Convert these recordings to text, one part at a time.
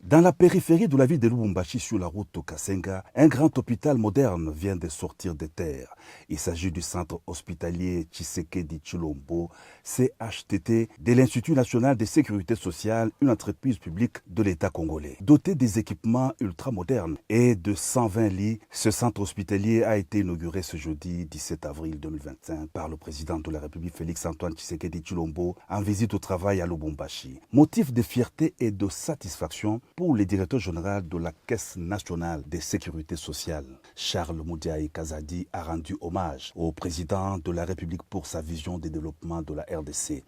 Dans la périphérie de la ville de Lubumbashi, sur la route au Kasenga, un grand hôpital moderne vient de sortir des terres. Il s'agit du centre hospitalier Tshisekedi Tshilombo, CHTT, de l'Institut national de sécurité sociale, une entreprise publique de l'État congolais. Doté des équipements ultramodernes et de 120 lits, ce centre hospitalier a été inauguré ce jeudi 17 avril 2025 par le président de la République Félix-Antoine Tshisekedi Tshilombo en visite au travail à Lubumbashi. Motif de fierté et de satisfaction pour le directeur général de la Caisse nationale de sécurité sociale, Charles Moudiaï Kazadi, a rendu hommage au président de la République pour sa vision de développement de la RDC.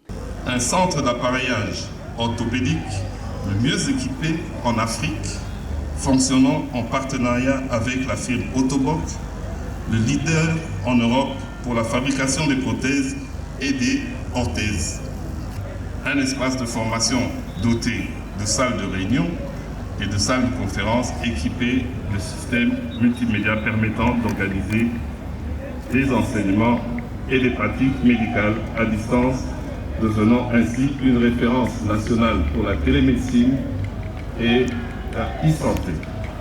Un centre d'appareillage orthopédique le mieux équipé en Afrique, fonctionnant en partenariat avec la firme Autoboc, le leader en Europe pour la fabrication des prothèses et des orthèses. Un espace de formation doté de salles de réunion et de salles de conférence équipées de systèmes multimédia permettant d'organiser des enseignements et des pratiques médicales à distance, devenant ainsi une référence nationale pour la télémédecine et la e-santé.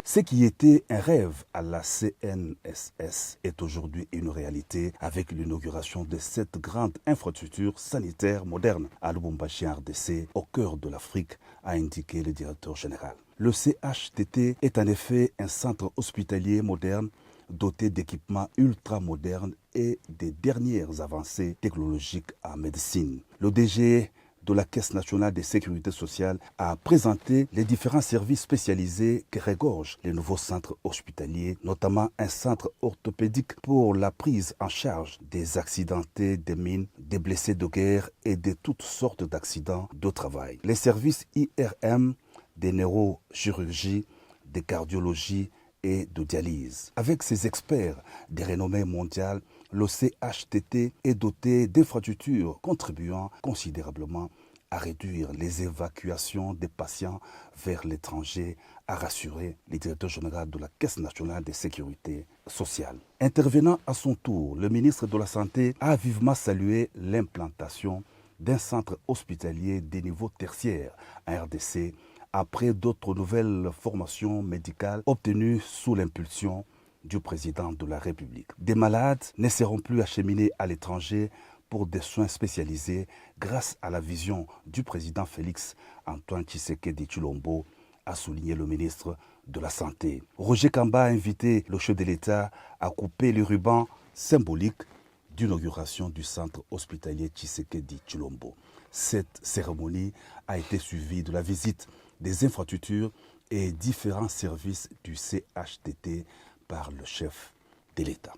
Ce qui était un rêve à la CNSS est aujourd'hui une réalité avec l'inauguration de cette grande infrastructure sanitaire moderne à Lubumbashi RDC, au cœur de l'Afrique, a indiqué le directeur général. Le CHTT est en effet un centre hospitalier moderne doté d'équipements ultra-modernes et des dernières avancées technologiques en médecine. Le DG de la Caisse nationale de sécurité sociale a présenté les différents services spécialisés que regorgent les nouveaux centres hospitaliers, notamment un centre orthopédique pour la prise en charge des accidentés des mines, des blessés de guerre et de toutes sortes d'accidents de travail. Les services IRM, des neurochirurgies, de cardiologie et de dialyse. Avec ses experts de renommée mondiale, le CHTT est doté d'infrastructures contribuant considérablement à réduire les évacuations des patients vers l'étranger, a rassuré le directeur général de la Caisse nationale de sécurité sociale. Intervenant à son tour, le ministre de la Santé a vivement salué l'implantation d'un centre hospitalier de niveau tertiaire à RDC après d'autres nouvelles formations médicales obtenues sous l'impulsion du président de la République. Des malades ne seront plus acheminés à l'étranger pour des soins spécialisés grâce à la vision du président Félix-Antoine Tshisekedi Tshilombo, a souligné le ministre de la Santé. Roger Kamba a invité le chef de l'État à couper le ruban symbolique d'inauguration du centre hospitalier Tshisekedi Tshilombo. Cette cérémonie a été suivie de la visite des infrastructures et différents services du CHTT par le chef de l'État.